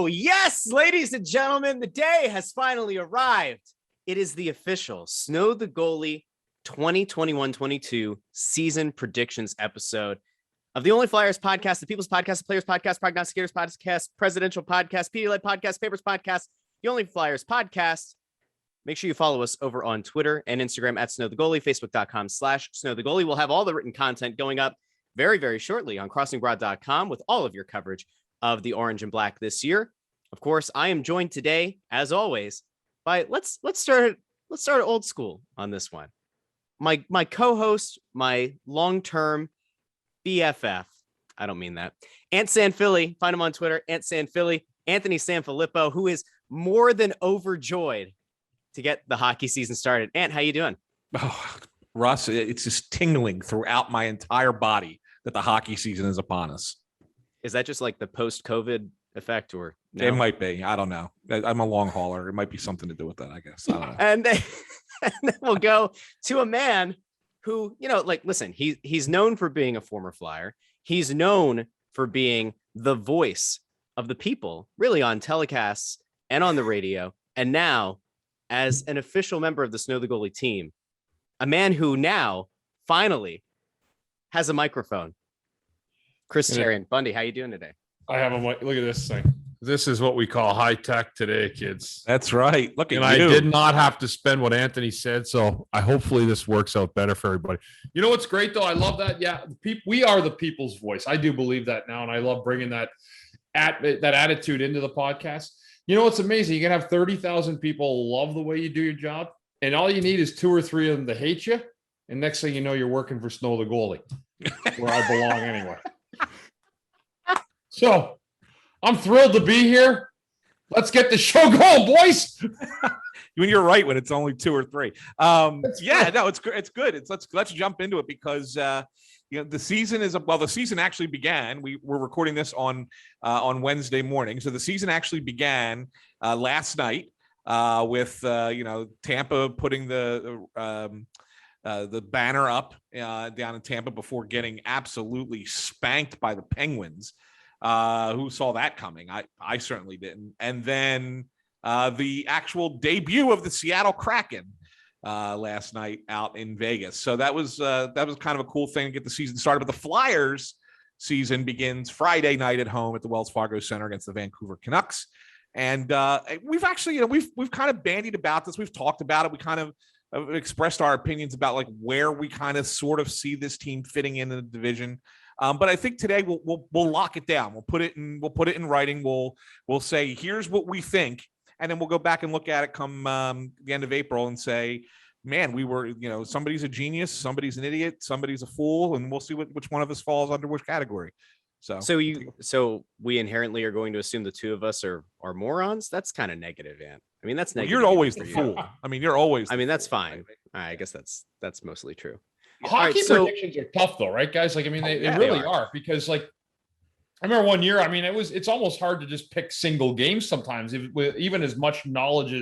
Yes, ladies and gentlemen, the day has finally arrived. It is the official Snow the Goalie 2021-22 season predictions episode of the Only Flyers podcast, the People's Podcast, the Players Podcast, Prognosticators Podcast, Presidential Podcast, Pedialyte Podcast, Papers Podcast, the Only Flyers Podcast. Make sure you follow us over on Twitter and Instagram at Snow the Goalie, Facebook.com/Snow the Goalie. We'll have all the written content going up very, very shortly on crossingbroad.com with all of your coverage of the orange and black this year. Of course, I am joined today, as always, by let's start old school on this one. My co-host, my long-term BFF. I don't mean that. Ant San Philly. Find him on Twitter, Ant San Philly. Anthony Sanfilippo, who is more than overjoyed to get the hockey season started. Ant, how you doing? Oh, Russ, it's just tingling throughout my entire body that the hockey season is upon us. Is that just like the post-COVID effect, or no? It might be. I don't know. I'm a long hauler. It might be something to do with that, I guess. I don't know. And then we'll go to a man who, listen, he's known for being a former Flyer. He's known for being the voice of the people, really, on telecasts and on the radio. And now, as an official member of the Snow the Goalie team, a man who now finally has a microphone. Chris Tarian. Bundy, how you doing today? I have a look at this thing. This is what we call high tech today, kids. That's right. Look at you. And I did not have to spend what Anthony said, so hopefully this works out better for everybody. You know what's great though? I love that. Yeah, we are the people's voice. I do believe that now, and I love bringing that attitude into the podcast. You know what's amazing? You can have 30,000 people love the way you do your job, and all you need is 2 or 3 of them to hate you. And next thing you know, you're working for Snow the Goalie, where I belong anyway. So I'm thrilled to be here. Let's get the show going, boys. When you're right, when it's only 2 or 3. It's good. Let's jump into it because the season the season actually began. We're recording this on Wednesday morning, so the season actually began last night with Tampa putting the banner up down in Tampa before getting absolutely spanked by the Penguins. Who saw that coming? I certainly didn't. And then the actual debut of the Seattle Kraken last night out in Vegas. So that was kind of a cool thing to get the season started. But the Flyers season begins Friday night at home at the Wells Fargo Center against the Vancouver Canucks. And we've actually, we've kind of bandied about this. We've talked about it. We kind of expressed our opinions about like where we kind of sort of see this team fitting in the division. But I think today we'll lock it down. We'll put it in writing. We'll say here's what we think, and then we'll go back and look at it come the end of April and say, man, we were somebody's a genius, somebody's an idiot, somebody's a fool, and we'll see which one of us falls under which category. So we inherently are going to assume the two of us are morons. That's kind of negative, Ant. I mean, that's negative. You're always the fool. I mean, you're always. I mean, that's fine. I guess that's mostly true. Hockey predictions are tough though, right, guys? Like, I mean, they really are because, like, I remember one year, I mean, it's almost hard to just pick single games sometimes, even as much knowledge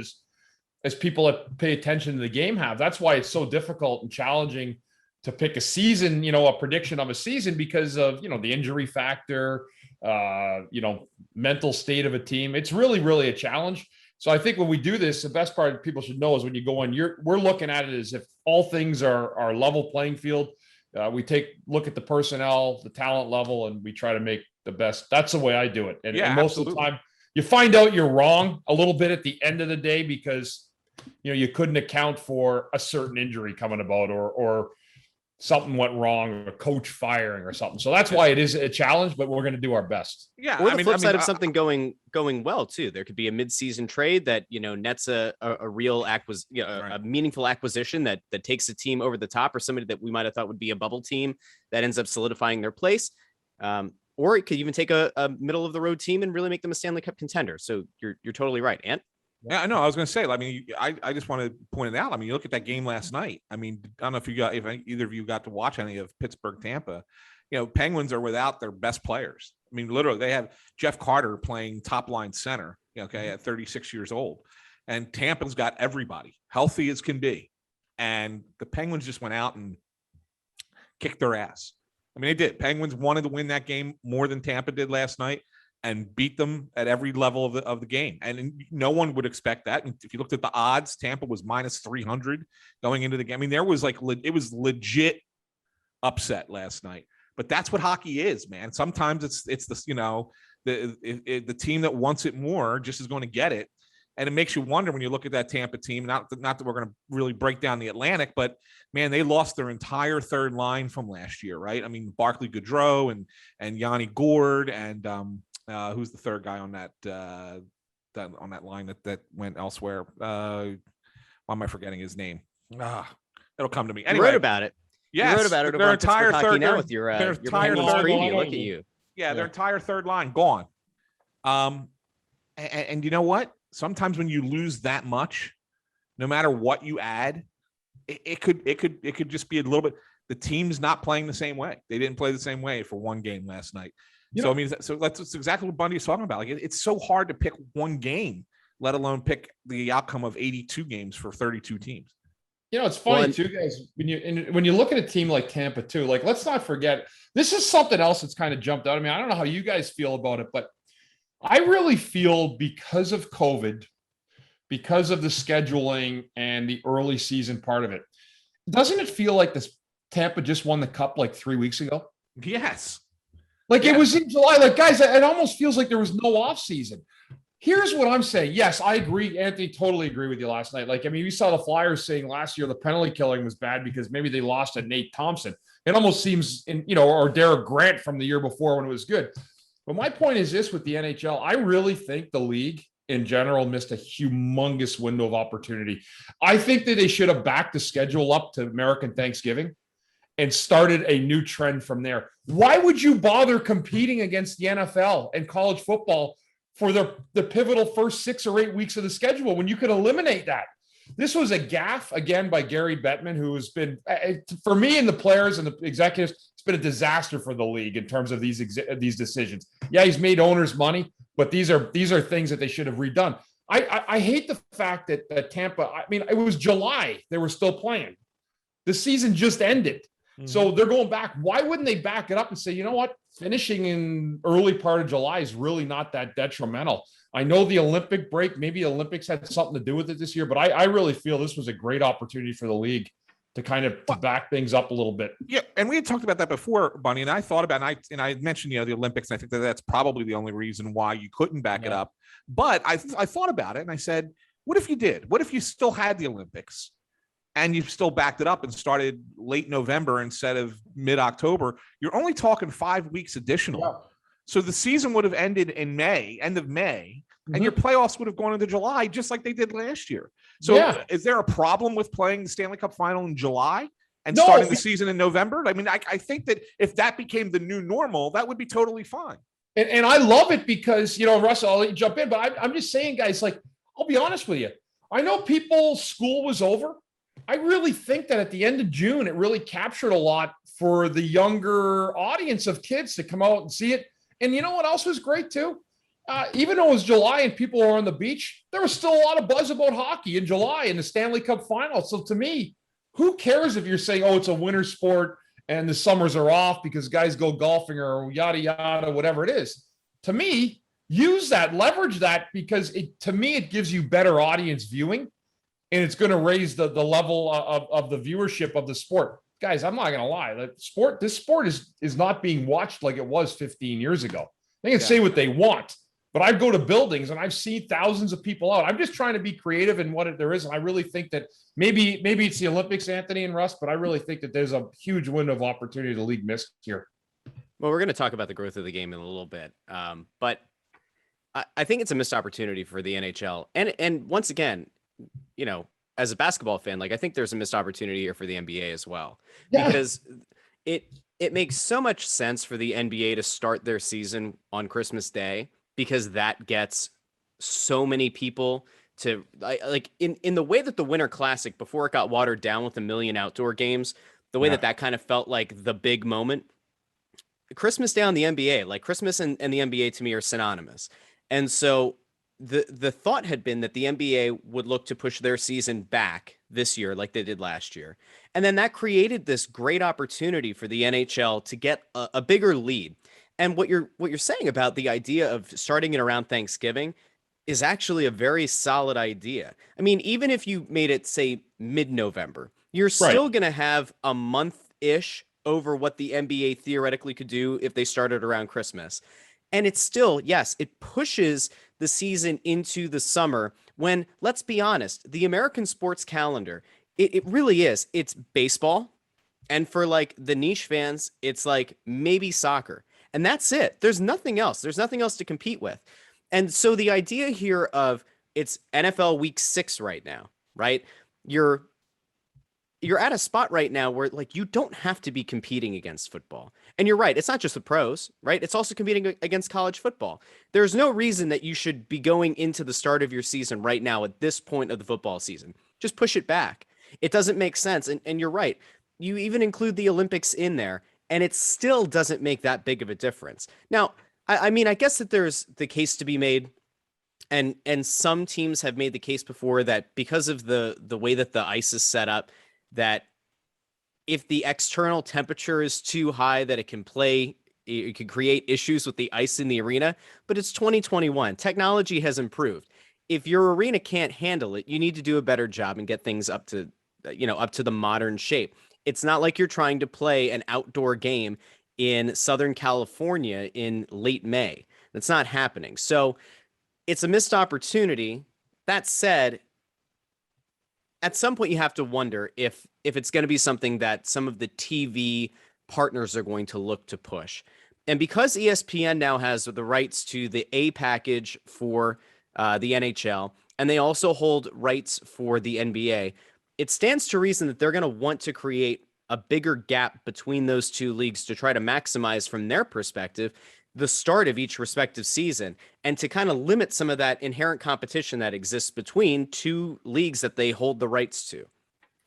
as people that pay attention to the game have. That's why it's so difficult and challenging to pick a season, a prediction of a season because of, the injury factor, mental state of a team. It's really, really a challenge. So I think when we do this, the best part people should know is when you go in, we're looking at it as if all things are level playing field. We look at the personnel, the talent level, and we try to make the best. That's the way I do it. And most of the time you find out you're wrong a little bit at the end of the day because, you couldn't account for a certain injury coming about or something went wrong, or a coach firing or something. So that's why it is a challenge, but we're going to do our best. Yeah. Or the flip side of something going well too. There could be a mid-season trade that, nets a real a meaningful acquisition that takes a team over the top, or somebody that we might've thought would be a bubble team that ends up solidifying their place. Or it could even take a middle of the road team and really make them a Stanley Cup contender. So you're totally right. Ant? Yeah, I know. I was going to say, I mean, I just want to point it out. I mean, you look at that game last night. I mean, I don't know if either of you got to watch any of Pittsburgh, Tampa. Penguins are without their best players. I mean, literally, they have Jeff Carter playing top line center, at 36 years old. And Tampa's got everybody healthy as can be. And the Penguins just went out and kicked their ass. I mean, they did. Penguins wanted to win that game more than Tampa did last night. and beat them at every level of the game. And no one would expect that. And if you looked at the odds, Tampa was minus 300 going into the game. I mean, there was it was legit upset last night. But that's what hockey is, man. Sometimes it's the the team that wants it more just is going to get it. And it makes you wonder when you look at that Tampa team, not that we're going to really break down the Atlantic, but man, they lost their entire third line from last year, right? I mean, Barclay Goodrow and Yanni Gourde and who's the third guy on that line that went elsewhere? Why am I forgetting his name? It'll come to me. Anyway, you wrote about it. Yes, you wrote about it. Their entire third now with your entire third preview. Look at you. Yeah, their entire third line gone. And you know what? Sometimes when you lose that much, no matter what you add, it could just be a little bit. The team's not playing the same way. They didn't play the same way for one game last night. I mean, that's exactly what Bundy is talking about. Like it's so hard to pick one game, let alone pick the outcome of 82 games for 32 teams. It's funny too, guys. When you look at a team like Tampa too, like let's not forget this is something else that's kind of jumped out. I mean, I don't know how you guys feel about it, but I really feel because of COVID, because of the scheduling and the early season part of it, doesn't it feel like this Tampa just won the cup like 3 weeks ago? Yes. It was in July. Like, guys, it almost feels like there was no off season. Here's what I'm saying. Yes, I agree. Anthony, totally agree with you last night. Like, I mean, we saw the Flyers saying last year the penalty killing was bad because maybe they lost to Nate Thompson. It almost seems, or Derek Grant from the year before when it was good. But my point is this with the NHL, I really think the league in general missed a humongous window of opportunity. I think that they should have backed the schedule up to American Thanksgiving and started a new trend from there. Why would you bother competing against the NFL and college football for the pivotal first 6 or 8 weeks of the schedule when you could eliminate that? This was a gaffe, again, by Gary Bettman, who has been, for me and the players and the executives, it's been a disaster for the league in terms of these decisions. Yeah, he's made owners money, but these are things that they should have redone. I hate the fact that Tampa, I mean, it was July. They were still playing. The season just ended. Mm-hmm. So they're going back. Why wouldn't they back it up and say, you know what? Finishing in early part of July is really not that detrimental. I know the Olympic break, maybe the Olympics had something to do with it this year, but I really feel this was a great opportunity for the league to kind of to back things up a little bit. Yeah, and we had talked about that before, Bunny, and I thought about it, and I mentioned the Olympics. And I think that's probably the only reason why you couldn't back it up. But I thought about it, and I said, what if you did? What if you still had the Olympics and you still backed it up and started late November instead of mid-October? You're only talking 5 weeks additional. Yeah. So the season would have ended in May, end of May, and your playoffs would have gone into July, just like they did last year. So is there a problem with playing the Stanley Cup final in July and starting the season in November? I mean, I think that if that became the new normal, that would be totally fine. And I love it because, Russell, I'll let you jump in, but I'm just saying, guys, like, I'll be honest with you. I know school was over. I really think that at the end of June, it really captured a lot for the younger audience of kids to come out and see it. And you know what else was great too? Even though it was July and people were on the beach, there was still a lot of buzz about hockey in July in the Stanley Cup final. So to me, who cares if you're saying, oh, it's a winter sport and the summers are off because guys go golfing or yada, yada, whatever it is. To me, use that, leverage that, because to me, it gives you better audience viewing and it's going to raise the level of the viewership of the sport. Guys, I'm not going to lie. This sport is not being watched like it was 15 years ago. They can say what they want, but I go to buildings and I've seen thousands of people out. I'm just trying to be creative in what there is. And I really think that maybe it's the Olympics, Anthony and Russ, but I really think that there's a huge window of opportunity the league missed here. Well, we're going to talk about the growth of the game in a little bit. But I think it's a missed opportunity for the NHL. And once again, as a basketball fan, like I think there's a missed opportunity here for the NBA as well, because it makes so much sense for the NBA to start their season on Christmas Day, because that gets so many people to like in the way that the Winter Classic, before it got watered down with a million outdoor games, the way that kind of felt like the big moment. Christmas Day on the NBA, like Christmas and the NBA to me are synonymous. And so the thought had been that the NBA would look to push their season back this year like they did last year. And then that created this great opportunity for the NHL to get a bigger lead. And what you're saying about the idea of starting it around Thanksgiving is actually a very solid idea. I mean, even if you made it say mid-November, you're Right. still going to have a month-ish over what the NBA theoretically could do if they started around Christmas. And it's still, yes, it pushes the season into the summer when, let's be honest, the American sports calendar, it really is. It's baseball. And for like the niche fans, it's like maybe soccer. And that's it. There's nothing else. There's nothing else to compete with. And so the idea here of it's NFL week 6 right now, right? You're you're at a spot right now where like you don't have to be competing against football. And you're right, it's not just the pros, right? It's also competing against college football. There's no reason that you should be going into the start of your season right now at this point of the football season. Just push it back. It doesn't make sense. And you're right. You even include the Olympics in there, and it still doesn't make that big of a difference. Now, I mean, I guess that there's the case to be made, and some teams have made the case before that because of the way that the ice is set up, that if the external temperature is too high, that it can create issues with the ice in the arena. But it's 2021. Technology has improved. If your arena can't handle it, you need to do a better job and get things up to the modern shape. It's not like you're trying to play an outdoor game in Southern California in late May. That's not happening. So it's a missed opportunity. That said, at some point you have to wonder if it's going to be something that some of the TV partners are going to look to push. And because ESPN now has the rights to the A package for the NHL, and they also hold rights for the NBA, it stands to reason that they're going to want to create a bigger gap between those two leagues to try to maximize from their perspective the start of each respective season, and to kind of limit some of that inherent competition that exists between two leagues that they hold the rights to.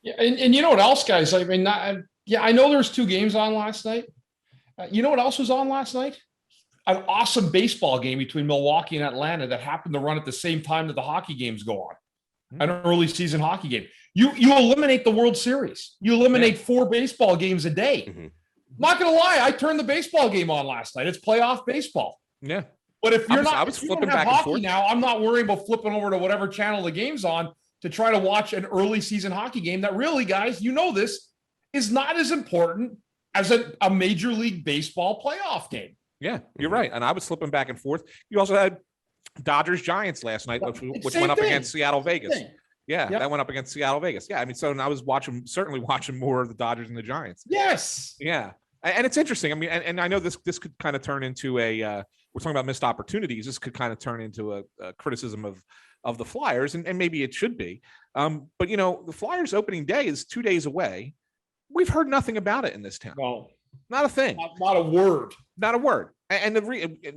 Yeah, and you know what else, guys? I mean, I know there's 2 games on last night. You know what else was on last night? An awesome baseball game between Milwaukee and Atlanta that happened to run at the same time that the hockey games go on. An early season hockey game. You eliminate the World Series. You eliminate 4 baseball games a day. Mm-hmm. Not gonna lie, I turned the baseball game on last night. It's playoff baseball. Yeah. But if you're I was if you flipping don't have back and hockey forth. now, I'm not worrying about flipping over to whatever channel the game's on to try to watch an early season hockey game that really, guys, you know this, is not as important as a Major League Baseball playoff game. Yeah, you're right. And I was flipping back and forth. You also had Dodgers Giants last night, which went up against Seattle Vegas. Yeah, that went up against Seattle Vegas. Yeah, I mean, so I was certainly watching more of the Dodgers and the Giants. Yes. Yeah. And it's interesting. I mean, and I know this could kind of turn into we're talking about missed opportunities. This could kind of turn into a criticism of the Flyers, and maybe it should be. But the Flyers opening day is 2 days away. We've heard nothing about it in this town. No, not a thing. Not a word. Not a word. And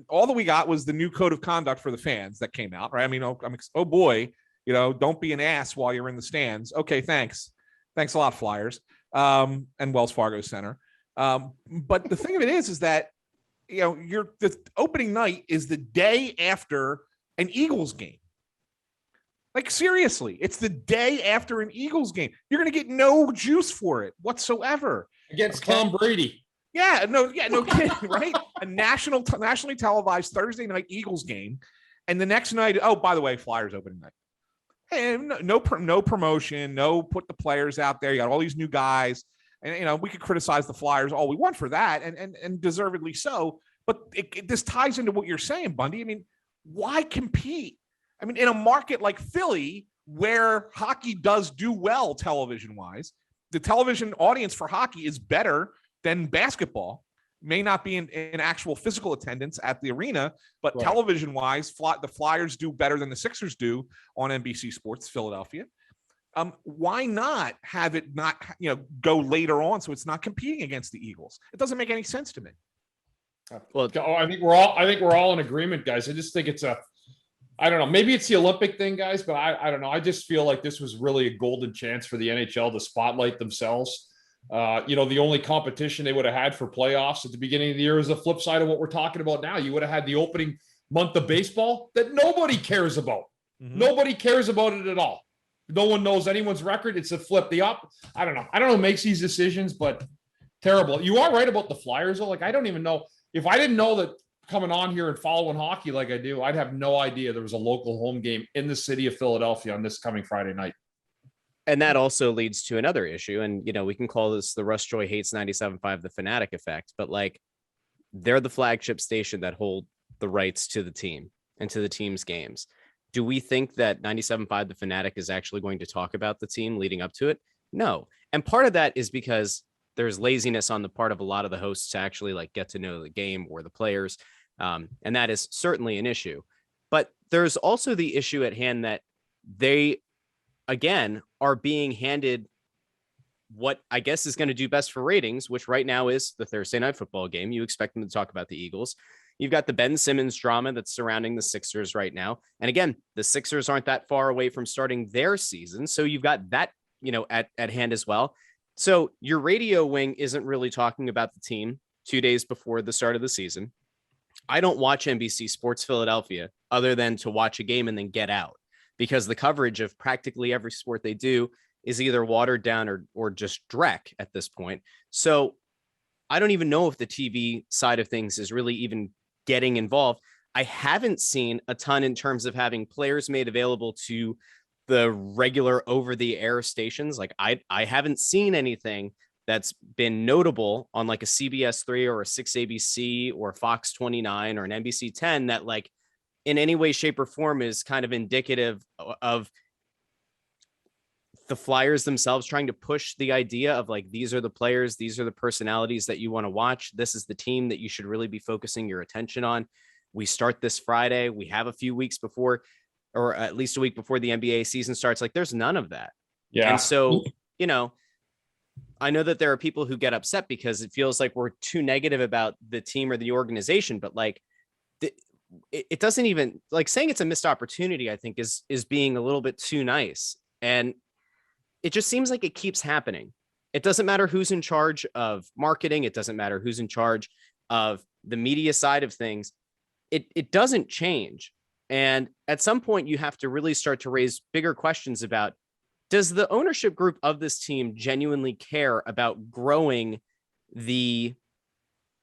all that we got was the new code of conduct for the fans that came out, right? I mean, oh boy, don't be an ass while you're in the stands. Okay, thanks a lot, Flyers, and Wells Fargo Center. But the thing of it is that the opening night is the day after an Eagles game. Like, seriously, it's the day after an Eagles game. You're going to get no juice for it whatsoever against Tom Brady. No kidding, right? A nationally televised Thursday night Eagles game, and the next night, oh, by the way, Flyers opening night. Hey, no promotion, no put the players out there. You got all these new guys. And we could criticize the Flyers all we want for that, and deservedly so. But this ties into what you're saying, Bundy. I mean, why compete? I mean, in a market like Philly, where hockey does do well television-wise, the television audience for hockey is better than basketball. May not be in actual physical attendance at the arena, but right. Television-wise, the Flyers do better than the Sixers do on NBC Sports Philadelphia. Why not have it not go later on so it's not competing against the Eagles? It doesn't make any sense to me. Well, I think we're all in agreement, guys. I just think it's I don't know, maybe it's the Olympic thing, guys, but I don't know. I just feel like this was really a golden chance for the NHL to spotlight themselves. The only competition they would have had for playoffs at the beginning of the year is the flip side of what we're talking about now. You would have had the opening month of baseball that nobody cares about. Mm-hmm. Nobody cares about it at all. No one knows anyone's record. It's a flip. I don't know who makes these decisions, but terrible. You are right about the Flyers, though. Like, I don't even know. if I didn't know that coming on here and following hockey like I do, I'd have no idea there was a local home game in the city of Philadelphia on this coming Friday night. And that also leads to another issue. And, we can call this the Russ Joy hates 97.5, the fanatic effect, but like they're the flagship station that hold the rights to the team and to the team's games. Do we think that 97.5, the fanatic, is actually going to talk about the team leading up to it? No. And part of that is because there's laziness on the part of a lot of the hosts to actually like get to know the game or the players. And that is certainly an issue. But there's also the issue at hand that they, again, are being handed what I guess is going to do best for ratings, which right now is the Thursday night football game. You expect them to talk about the Eagles. You've got the Ben Simmons drama that's surrounding the Sixers right now. And again, the Sixers aren't that far away from starting their season. So you've got that, at hand as well. So your radio wing isn't really talking about the team 2 days before the start of the season. I don't watch NBC Sports Philadelphia other than to watch a game and then get out, because the coverage of practically every sport they do is either watered down or just dreck at this point. So I don't even know if the TV side of things is really even getting involved. I haven't seen a ton in terms of having players made available to the regular over-the-air stations. Like I haven't seen anything that's been notable on like a CBS 3 or a 6 ABC or Fox 29 or an NBC 10 that like in any way, shape, or form is kind of indicative of the Flyers themselves trying to push the idea of like, these are the players, these are the personalities that you want to watch. This is the team that you should really be focusing your attention on. We start this Friday. We have a few weeks before, or at least a week before the NBA season starts. Like there's none of that. Yeah. And so, I know that there are people who get upset because it feels like we're too negative about the team or the organization, but like it doesn't even, like, saying it's a missed opportunity, I think is being a little bit too nice. And it just seems like it keeps happening. It doesn't matter who's in charge of marketing. It doesn't matter who's in charge of the media side of things. It doesn't change. And at some point you have to really start to raise bigger questions about, does the ownership group of this team genuinely care about growing the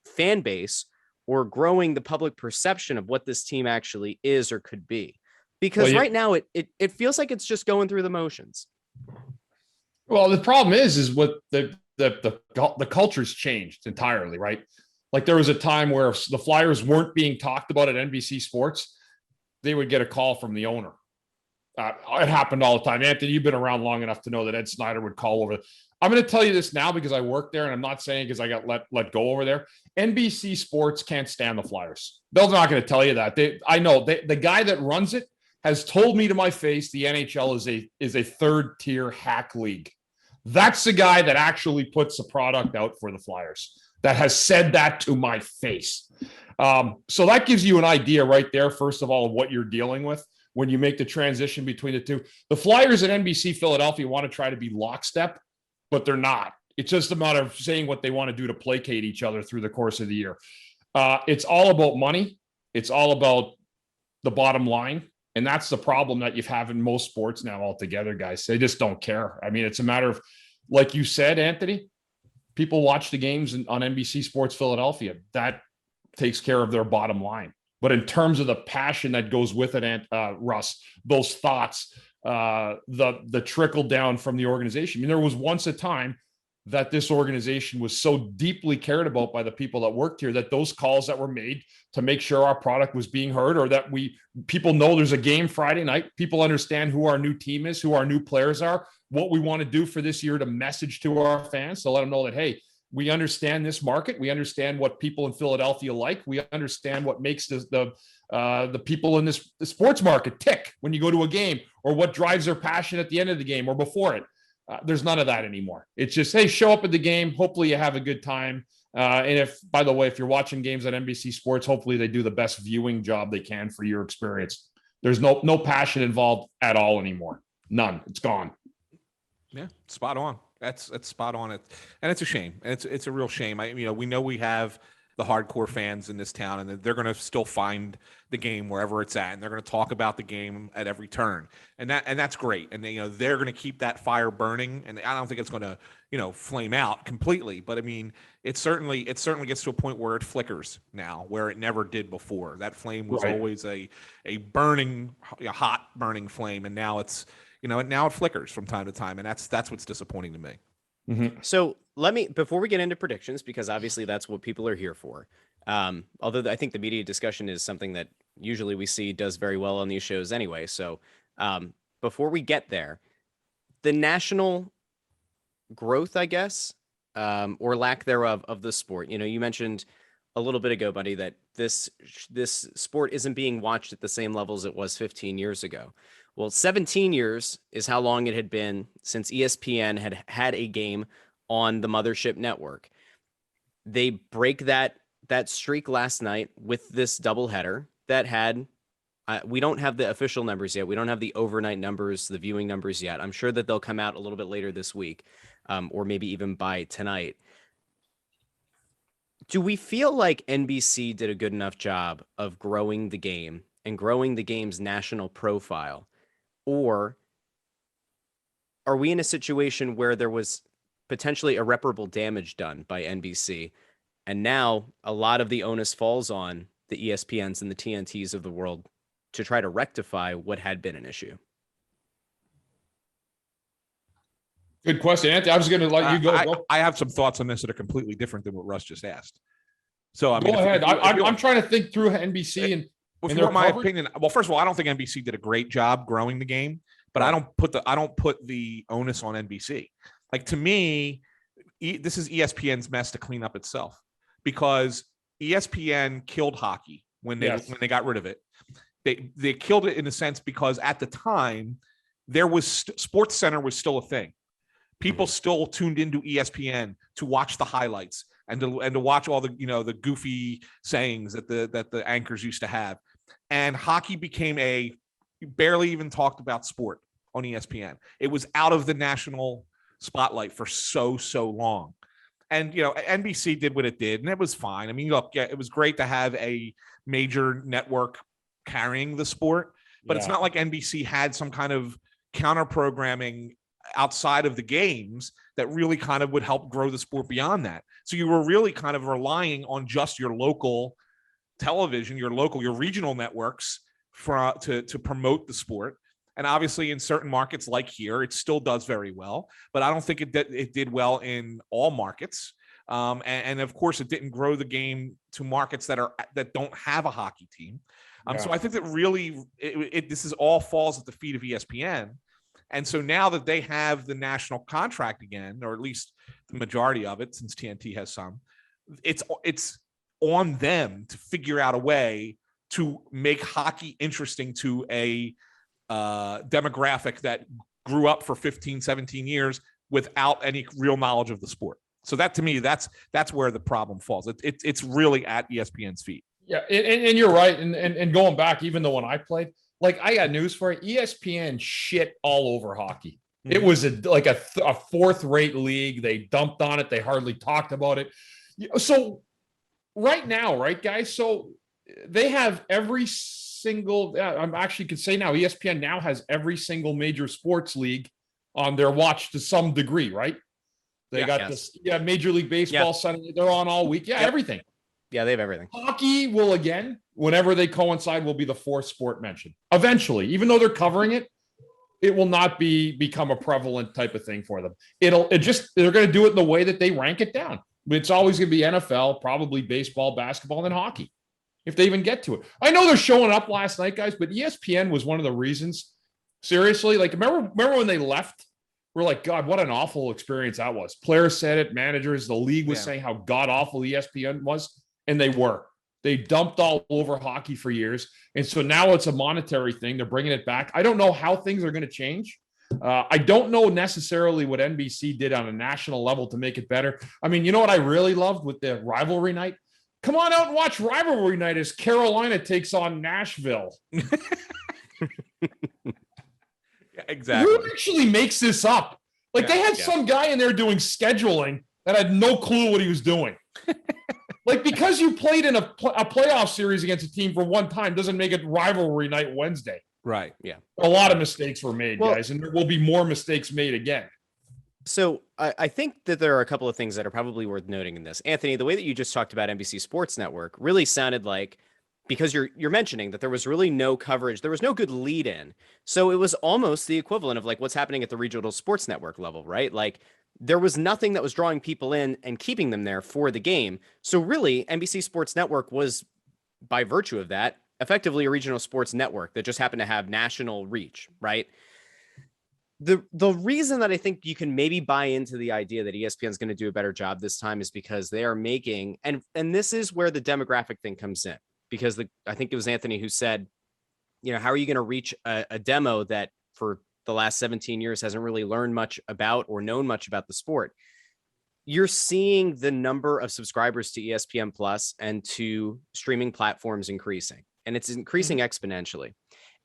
fan base or growing the public perception of what this team actually is or could be? Because right now it feels like it's just going through the motions. Well, the problem is what the culture's changed entirely, right? Like there was a time where if the Flyers weren't being talked about at NBC Sports, they would get a call from the owner. It happened all the time. Anthony, you've been around long enough to know that Ed Snyder would call over. I'm going to tell you this now because I work there, and I'm not saying because I got let go over there. NBC Sports can't stand the Flyers. They're not going to tell you that. I know the guy that runs it has told me to my face the NHL is a third tier hack league. That's the guy that actually puts the product out for the Flyers, that has said that to my face. So that gives you an idea right there, first of all, of what you're dealing with when you make the transition between the two. The Flyers at NBC Philadelphia want to try to be lockstep, but they're not. It's just a matter of saying what they want to do to placate each other through the course of the year. It's all about money. It's all about the bottom line. And that's the problem that you have in most sports now altogether, guys. They just don't care. I mean, it's a matter of, like you said, Anthony, people watch the games on NBC Sports Philadelphia. That takes care of their bottom line. But in terms of the passion that goes with it, Russ, those thoughts, the trickle down from the organization. I mean, there was once a time that this organization was so deeply cared about by the people that worked here that those calls that were made to make sure our product was being heard, or that people know there's a game Friday night, people understand who our new team is, who our new players are, what we want to do for this year to message to our fans to let them know that, hey, we understand this market. We understand what people in Philadelphia like. We understand what makes the people in the sports market tick when you go to a game, or what drives their passion at the end of the game or before it. There's none of that anymore. It's just, hey, show up at the game. Hopefully you have a good time. And by the way, if you're watching games on NBC Sports, hopefully they do the best viewing job they can for your experience. There's no passion involved at all anymore. None. It's gone. Yeah, spot on. That's spot on. And it's a shame. It's a real shame. We know we have the hardcore fans in this town, and they're going to still find the game wherever it's at, and they're going to talk about the game at every turn, and that's great. And they're going to keep that fire burning, and I don't think it's going to flame out completely, but I mean it certainly gets to a point where it flickers now, where it never did before. That flame was always a burning, hot burning flame, and now it's now it flickers from time to time, and that's what's disappointing to me. Mm-hmm. So before we get into predictions, because obviously that's what people are here for. Although I think the media discussion is something that usually we see does very well on these shows anyway. So before we get there, the national growth, I guess, or lack thereof of the sport. You mentioned a little bit ago, buddy, that this sport isn't being watched at the same levels it was 15 years ago. Well, 17 years is how long it had been since ESPN had a game on the mothership network. They break that streak last night with this doubleheader that had, we don't have the official numbers yet. We don't have the overnight numbers, the viewing numbers yet. I'm sure that they'll come out a little bit later this week, or maybe even by tonight. Do we feel like NBC did a good enough job of growing the game and growing the game's national profile? Or are we in a situation where there was potentially irreparable damage done by NBC, and now a lot of the onus falls on the ESPNs and the TNTs of the world to try to rectify what had been an issue? Good question, Anthony. I was going to let you go. I have some thoughts on this that are completely different than what Russ just asked. So I mean, go ahead. I'm trying to think through NBC and. Well, if you want my opinion, well, first of all, I don't think NBC did a great job growing the game, but I don't put the onus on NBC. Like, to me, this is ESPN's mess to clean up itself, because ESPN killed hockey when they got rid of it. They killed it in a sense because at the time there was Sports Center was still a thing. People still tuned into ESPN to watch the highlights and to watch all the the goofy sayings that the anchors used to have. And hockey became barely even talked about sport on ESPN. It was out of the national spotlight for so long. And NBC did what it did, and it was fine. I mean, look, it was great to have a major network carrying the sport, but it's not like NBC had some kind of counter programming outside of the games that really kind of would help grow the sport beyond that. So you were really kind of relying on just your local television, your regional networks to promote the sport. And obviously in certain markets like here, it still does very well, but I don't think it did well in all markets. And of course it didn't grow the game to markets that don't have a hockey team. So I think that really this is all falls at the feet of ESPN. And so now that they have the national contract again, or at least the majority of it, since TNT has some, it's on them to figure out a way to make hockey interesting to a demographic that grew up for 15, 17 years without any real knowledge of the sport. So that, to me, that's where the problem falls. It's really at ESPN's feet. Yeah, and you're right. And going back, even though when I played, like, I got news for you, ESPN shit all over hockey. Mm-hmm. It was a fourth-rate league. They dumped on it. They hardly talked about it. So right now, right, guys? So they have every single, I'm actually could say now, ESPN now has every single major sports league on their watch to some degree, right? They got this, Major League Baseball Sunday, they're on all week. Yeah, everything. Yeah, they have everything. Hockey will, again, whenever they coincide, will be the fourth sport mentioned. Eventually, even though they're covering it, it will not become a prevalent type of thing for them. They're going to do it in the way that they rank it down. It's always going to be NFL, probably baseball, basketball, and then hockey, if they even get to it. I know they're showing up last night, guys, but ESPN was one of the reasons. Seriously, like, remember when they left? We're like, God, what an awful experience that was. Players said it, managers, the league was saying how god awful ESPN was, and they were. They dumped all over hockey for years, and so now it's a monetary thing. They're bringing it back. I don't know how things are going to change. I don't know necessarily what NBC did on a national level to make it better. I mean, you know what I really loved with the rivalry night? Come on out and watch rivalry night as Carolina takes on Nashville. Exactly. Who actually makes this up? Like, they had some guy in there doing scheduling that had no clue what he was doing. Like, because you played in a playoff series against a team for one time doesn't make it rivalry night Wednesday. Right. Yeah. A lot of mistakes were made, Well, guys, and there will be more mistakes made again. So I think that there are a couple of things that are probably worth noting in this. Anthony, the way that you just talked about NBC Sports Network really sounded like, because you're mentioning that there was really no coverage, there was no good lead in. So it was almost the equivalent of like what's happening at the regional sports network level, right? Like there was nothing that was drawing people in and keeping them there for the game. So really, NBC Sports Network was, by virtue of that, effectively a regional sports network that just happened to have national reach, right? The reason that I think you can maybe buy into the idea that ESPN is going to do a better job this time is because they are making, and this is where the demographic thing comes in, because I think it was Anthony who said, you know, how are you going to reach a demo that for the last 17 years hasn't really learned much about or known much about the sport? You're seeing the number of subscribers to ESPN Plus and to streaming platforms increasing, and it's increasing exponentially.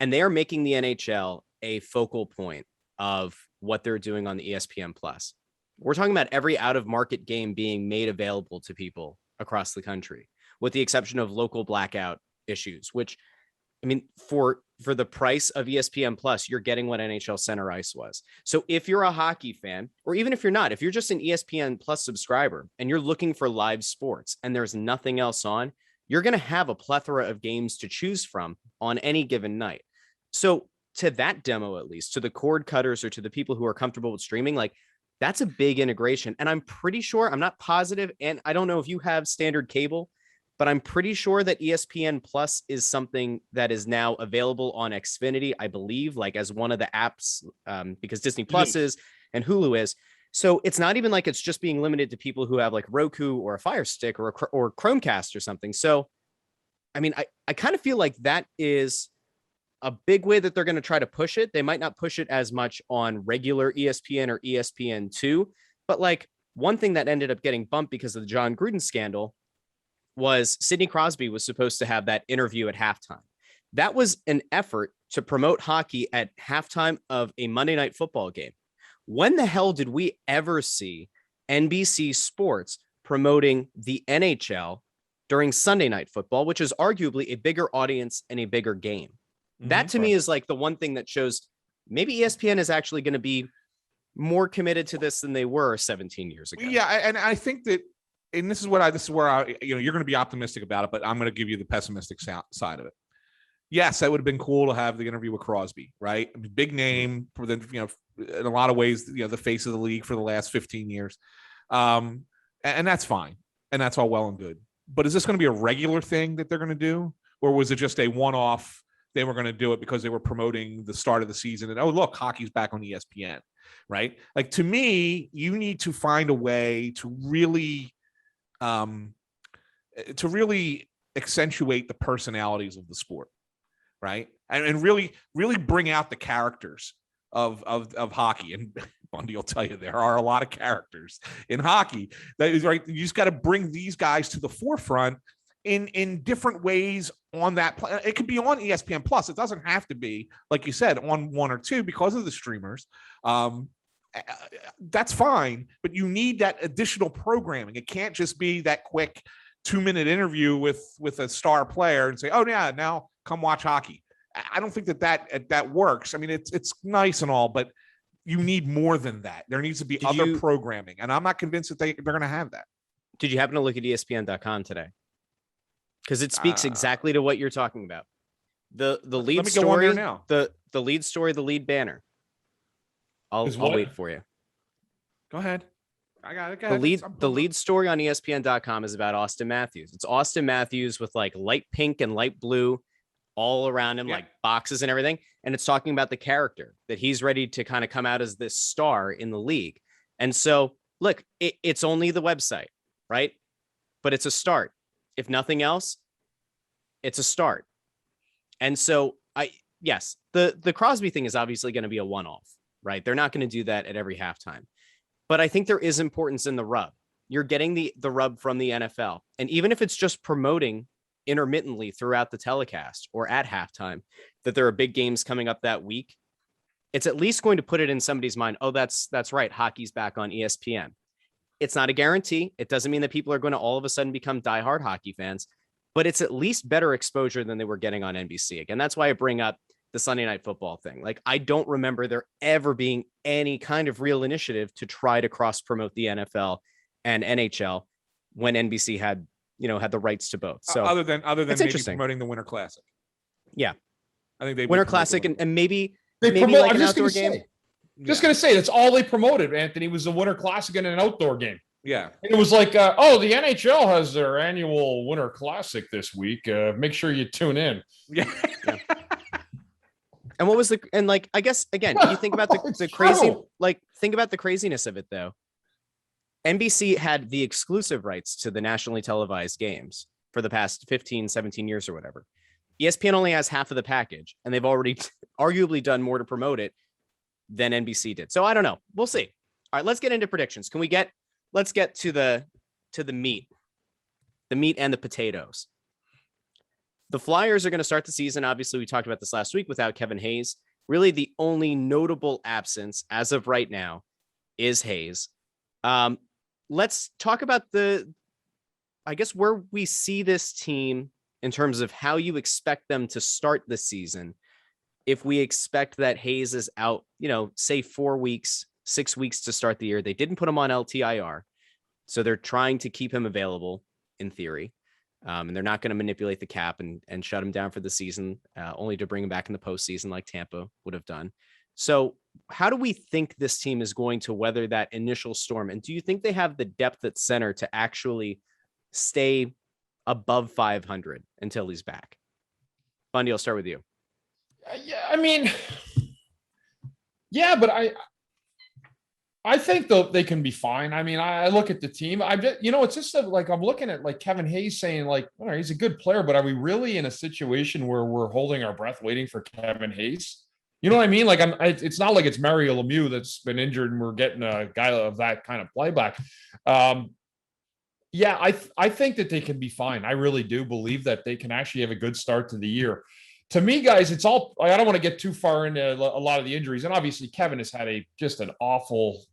And they are making the NHL a focal point of what they're doing on the ESPN Plus. We're talking about every out of market game being made available to people across the country, with the exception of local blackout issues, which, I mean, for the price of ESPN Plus, you're getting what NHL Center Ice was. So if you're a hockey fan, or even if you're not, if you're just an ESPN Plus subscriber and you're looking for live sports and there's nothing else on, you're going to have a plethora of games to choose from on any given night. So to that demo, at least to the cord cutters or to the people who are comfortable with streaming, like that's a big integration. And I'm pretty sure, I'm not positive, and I don't know if you have standard cable, but I'm pretty sure that ESPN Plus is something that is now available on Xfinity, I believe, like as one of the apps, because Disney Plus is and Hulu is. So it's not even like it's just being limited to people who have like Roku or a Fire Stick or Chromecast or something. So, I mean, I kind of feel like that is a big way that they're going to try to push it. They might not push it as much on regular ESPN or ESPN2, but like one thing that ended up getting bumped because of the John Gruden scandal was Sidney Crosby was supposed to have that interview at halftime. That was an effort to promote hockey at halftime of a Monday Night Football game. When the hell did we ever see NBC Sports promoting the NHL during Sunday Night Football, which is arguably a bigger audience and a bigger game? That to me is like the one thing that shows maybe ESPN is actually going to be more committed to this than they were 17 years ago. Yeah, and I think that, and this is where I, you know, you're going to be optimistic about it, but I'm going to give you the pessimistic side of it. Yes, that would have been cool to have the interview with Crosby, right? I mean, big name for the, you know, in a lot of ways, you know, the face of the league for the last 15 years, and that's fine, and that's all well and good. But is this going to be a regular thing that they're going to do, or was it just a one-off? They were going to do it because they were promoting the start of the season and, oh, look, hockey's back on ESPN, right? Like, to me, you need to find a way to really accentuate the personalities of the sport, right? And really bring out the characters of hockey. And Bundy will tell you there are a lot of characters in hockey. That is right. You just got to bring these guys to the forefront in different ways on that. It could be on ESPN Plus. It doesn't have to be, like you said, on one or two because of the streamers. That's fine, but you need that additional programming. It can't just be that quick 2-minute interview with a star player and say, oh yeah, now come watch hockey. I don't think that works. I mean, it's nice and all, but you need more than that. There needs to be other programming, and I'm not convinced that they're going to have that. Did you happen to look at ESPN.com today? Because it speaks exactly to what you're talking about. The lead story now. The lead story, the lead banner. I'll wait for you. Go ahead. I got it. The lead story on ESPN.com is about Austin Matthews. It's Austin Matthews with like light pink and light blue all around him, like boxes and everything. And it's talking about the character that he's ready to kind of come out as this star in the league. And so, look, it's only the website, right? But it's a start. If nothing else, it's a start. And so yes, the Crosby thing is obviously going to be a one-off, right? They're not going to do that at every halftime. But I think there is importance in the rub. You're getting the rub from the NFL. And even if it's just promoting intermittently throughout the telecast or at halftime that there are big games coming up that week, it's at least going to put it in somebody's mind. Oh, that's right. Hockey's back on ESPN. It's not a guarantee. It doesn't mean that people are going to all of a sudden become diehard hockey fans, but it's at least better exposure than they were getting on NBC. Again, that's why I bring up the Sunday Night Football thing. Like, I don't remember there ever being any kind of real initiative to try to cross promote the NFL and NHL when NBC had the rights to both. So other than maybe interesting. promoting the Winter Classic. Yeah. I think they Winter Classic and maybe promote like an outdoor game. Just going to say, that's all they promoted, Anthony, was the Winter Classic and an outdoor game. Yeah. And it was like, the NHL has their annual Winter Classic this week. Make sure you tune in. Yeah. And what was I guess, again, you think about the crazy, think about the craziness of it, though. NBC had the exclusive rights to the nationally televised games for the past 15, 17 years or whatever. ESPN only has half of the package, and they've already arguably done more to promote it than NBC did. So I don't know. We'll see. All right, let's get into predictions. Let's get to the meat and the potatoes. The Flyers are going to start the season. Obviously, we talked about this last week without Kevin Hayes. Really, the only notable absence as of right now is Hayes. Let's talk about where we see this team in terms of how you expect them to start the season. If we expect that Hayes is out, say 4 weeks, 6 weeks to start the year, they didn't put him on LTIR. So they're trying to keep him available in theory. And they're not going to manipulate the cap and shut him down for the season, only to bring him back in the postseason like Tampa would have done. So how do we think this team is going to weather that initial storm? And do you think they have the depth at center to actually stay above 500 until he's back? Bundy, I'll start with you. Yeah, I mean, yeah, but I think though they can be fine. I mean, I look at the team. It's just like I'm looking at like Kevin Hayes saying like, all right, he's a good player, but are we really in a situation where we're holding our breath waiting for Kevin Hayes? You know what I mean? Like it's not like it's Mario Lemieux that's been injured and we're getting a guy of that kind of playback. Yeah, I think that they can be fine. I really do believe that they can actually have a good start to the year. To me, guys, it's all, I don't want to get too far into a lot of the injuries. And obviously Kevin has had just an awful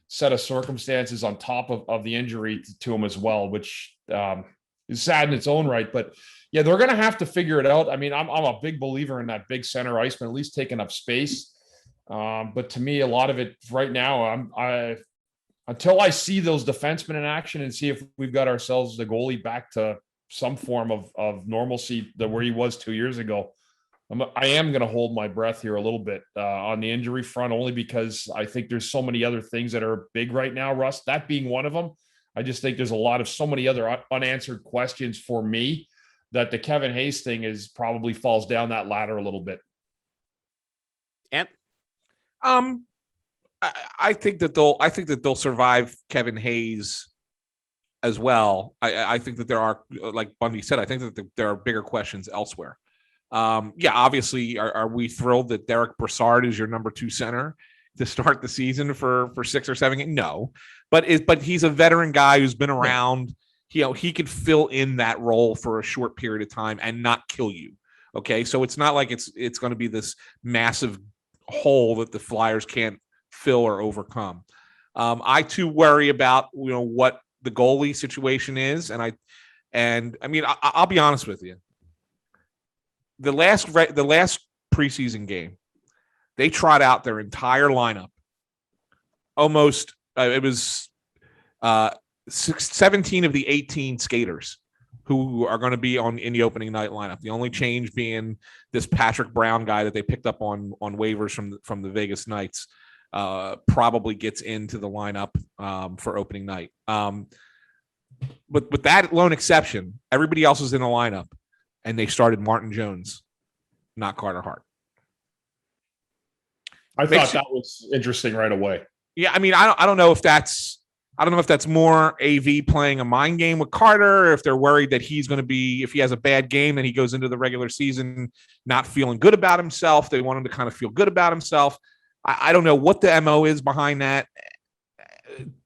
set of circumstances on top of the injury to him as well, which is sad in its own right. But yeah, they're going to have to figure it out. I mean, I'm a big believer in that big center iceman, at least taking up space. But to me, a lot of it right now, until I see those defensemen in action and see if we've got ourselves the goalie back to some form of normalcy where he was 2 years ago, I am going to hold my breath here a little bit on the injury front, only because I think there's so many other things that are big right now, Russ, that being one of them. I just think there's so many other unanswered questions for me that the Kevin Hayes thing probably falls down that ladder a little bit. Yep. I think that they'll survive Kevin Hayes as well. I think that there are, like Bundy said, I think that there are bigger questions elsewhere. Yeah, obviously, are we thrilled that Derek Brassard is your number 2 center to start the season for 6 or 7 games? No, but he's a veteran guy who's been around. He could fill in that role for a short period of time and not kill you. Okay, so it's not like it's going to be this massive hole that the Flyers can't fill or overcome. I too worry about what the goalie situation is, and I mean I'll be honest with you. The last preseason game, they trot out their entire lineup. Almost it was 17 of the 18 skaters who are going to be in the opening night lineup. The only change being this Patrick Brown guy that they picked up on waivers from the Vegas Knights. Probably gets into the lineup for opening night. But with that lone exception, everybody else is in the lineup, and they started Martin Jones, not Carter Hart. I thought that was interesting right away. Yeah, I mean, I don't know if that's more AV playing a mind game with Carter, or if they're worried that he's going to be, if he has a bad game, then he goes into the regular season not feeling good about himself. They want him to kind of feel good about himself. I don't know what the MO is behind that.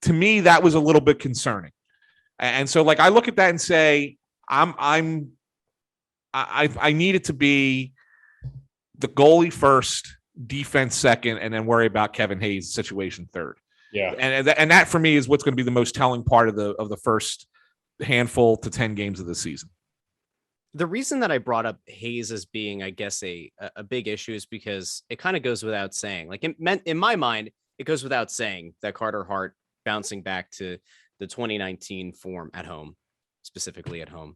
To me, that was a little bit concerning. And so, like, I look at that and say, I need it to be the goalie first, defense second, and then worry about Kevin Hayes' situation third. Yeah. And that for me is what's going to be the most telling part of the first handful to 10 games of the season. The reason that I brought up Hayes as being, I guess, a big issue is because it kind of goes without saying. Like in my mind, it goes without saying that Carter Hart bouncing back to the 2019 form at home, specifically at home,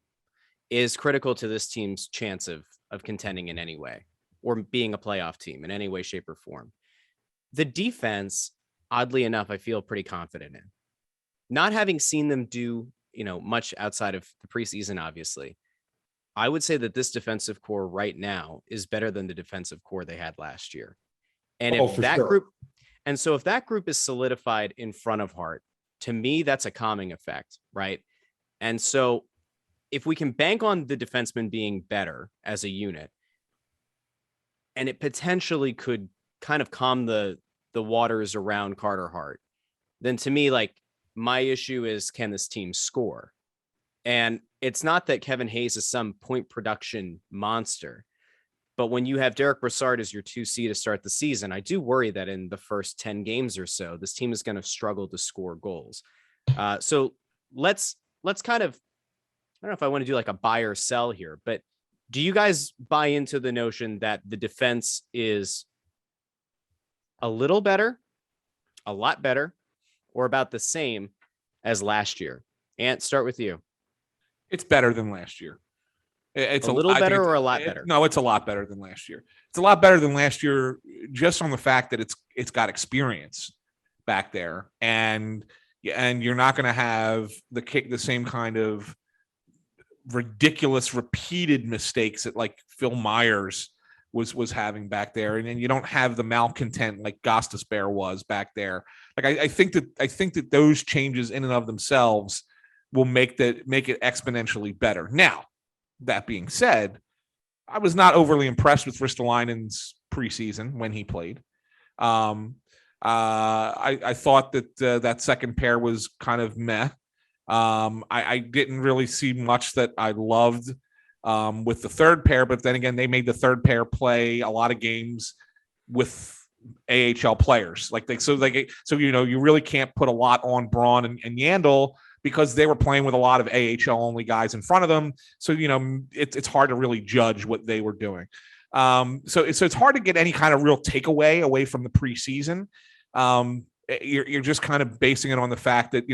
is critical to this team's chance of contending in any way or being a playoff team in any way, shape, or form. The defense, oddly enough, I feel pretty confident in. Not having seen them do, much outside of the preseason, obviously, I would say that this defensive core right now is better than the defensive core they had last year. And if that group, and so if that group is solidified in front of Hart, to me, that's a calming effect, right? And so if we can bank on the defensemen being better as a unit, and it potentially could kind of calm the waters around Carter Hart, then to me, like, my issue is, can this team score? And it's not that Kevin Hayes is some point production monster, but when you have Derek Brassard as your 2C to start the season, I do worry that in the first 10 games or so, this team is going to struggle to score goals. So let's kind of, I don't know if I want to do like a buy or sell here, but do you guys buy into the notion that the defense is a little better, a lot better, or about the same as last year? Ant, start with you. It's better than last year. It's a little better or a lot better? No, it's a lot better than last year. It's a lot better than last year, just on the fact that it's got experience back there, and you're not going to have the same kind of ridiculous repeated mistakes that like Phil Myers was having back there, and then you don't have the malcontent like Gostisbehere was back there. Like I think that those changes in and of themselves will make it exponentially better. Now, that being said, I was not overly impressed with Ristolainen's preseason when he played. I thought that that second pair was kind of meh. I didn't really see much that I loved with the third pair, but then again, they made the third pair play a lot of games with AHL players. So you really can't put a lot on Braun and Yandel, because they were playing with a lot of AHL only guys in front of them. So, it's hard to really judge what they were doing. So it's hard to get any kind of real takeaway away from the preseason. You're just kind of basing it on the fact that,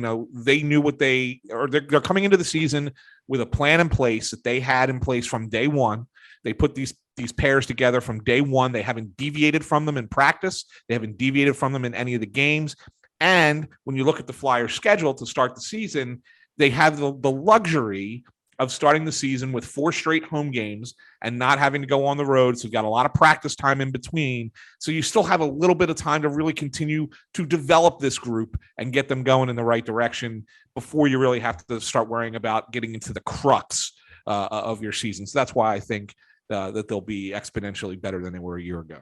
they knew they're coming into the season with a plan in place that they had in place from day one. They put these pairs together from day one. They haven't deviated from them in practice. They haven't deviated from them in any of the games. And when you look at the Flyers' schedule to start the season, they have the luxury of starting the season with 4 straight home games and not having to go on the road. So you've got a lot of practice time in between. So you still have a little bit of time to really continue to develop this group and get them going in the right direction before you really have to start worrying about getting into the crux of your season. So that's why I think that they'll be exponentially better than they were a year ago.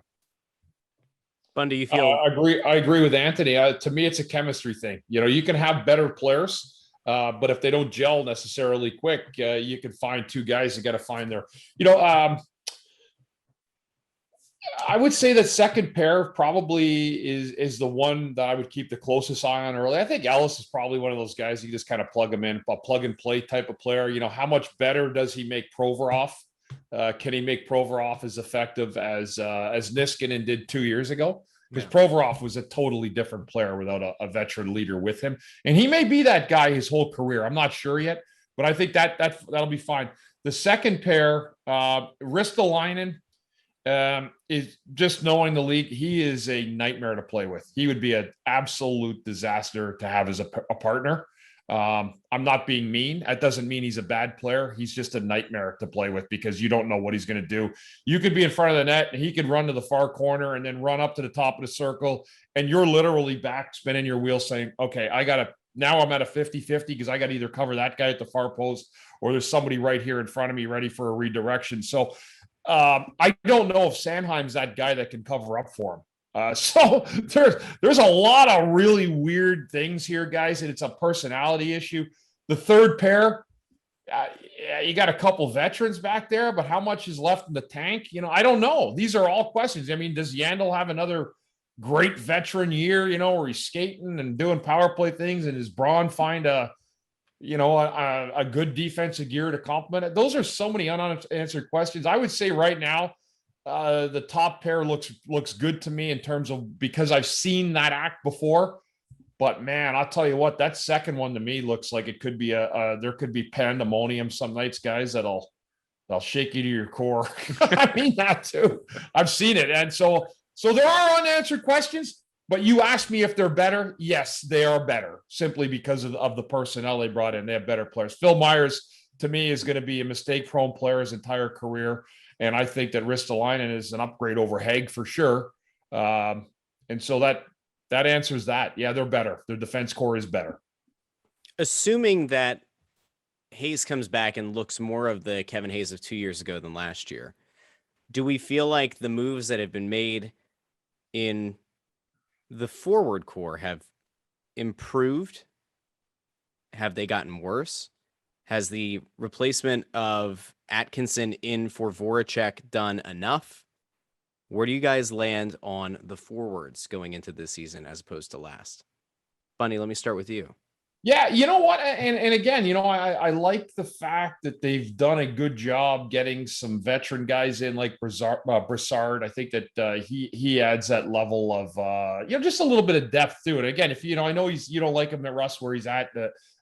Bundy, you feel? I agree with Anthony. To me, it's a chemistry thing. You can have better players, but if they don't gel necessarily quick, you can find two guys that got to find their. I would say that second pair probably is the one that I would keep the closest eye on early. I think Ellis is probably one of those guys you just kind of plug him in, a plug and play type of player. How much better does he make Provorov? Can he make Provorov as effective as Niskanen did 2 years ago? Because Provorov was a totally different player without a veteran leader with him, and he may be that guy his whole career. I'm not sure yet, but I think that'll be fine. The second pair, Ristolainen, is just knowing the league. He is a nightmare to play with. He would be an absolute disaster to have as a partner. I'm not being mean. That doesn't mean he's a bad player. He's just a nightmare to play with because you don't know what he's going to do. You could be in front of the net and he could run to the far corner and then run up to the top of the circle. And you're literally back spinning your wheels saying, okay, now I'm at a 50-50 because I got to either cover that guy at the far post or there's somebody right here in front of me ready for a redirection. So I don't know if Sanheim's that guy that can cover up for him. So there's a lot of really weird things here, guys, and it's a personality issue. The third pair, you got a couple veterans back there, but how much is left in the tank? I don't know. These are all questions. I mean, does Yandel have another great veteran year, where he's skating and doing power play things, and his Braun find a good defensive gear to complement it? Those are so many unanswered questions. I would say right now, the top pair looks good to me in terms of, because I've seen that act before. But man, I'll tell you what, that second one to me looks like it could be there could be pandemonium some nights, guys, they'll shake you to your core. I mean that too. I've seen it. And so there are unanswered questions, but you asked me if they're better. Yes, they are better, simply because of the personnel they brought in. They have better players. Phil Myers, to me, is going to be a mistake-prone player his entire career. And I think that Ristolainen is an upgrade over Haig for sure. And so that answers that. Yeah, they're better. Their defense core is better. Assuming that Hayes comes back and looks more of the Kevin Hayes of 2 years ago than last year, do we feel like the moves that have been made in the forward core have improved? Have they gotten worse? Has the replacement of Atkinson in for Voracek done enough? Where do you guys land on the forwards going into this season as opposed to last? Bunny, let me start with you. Yeah, you know what? And again, I like the fact that they've done a good job getting some veteran guys in like Brassard. I think that he adds that level of just a little bit of depth to it. Again, if I know you don't like him at Russ where he's at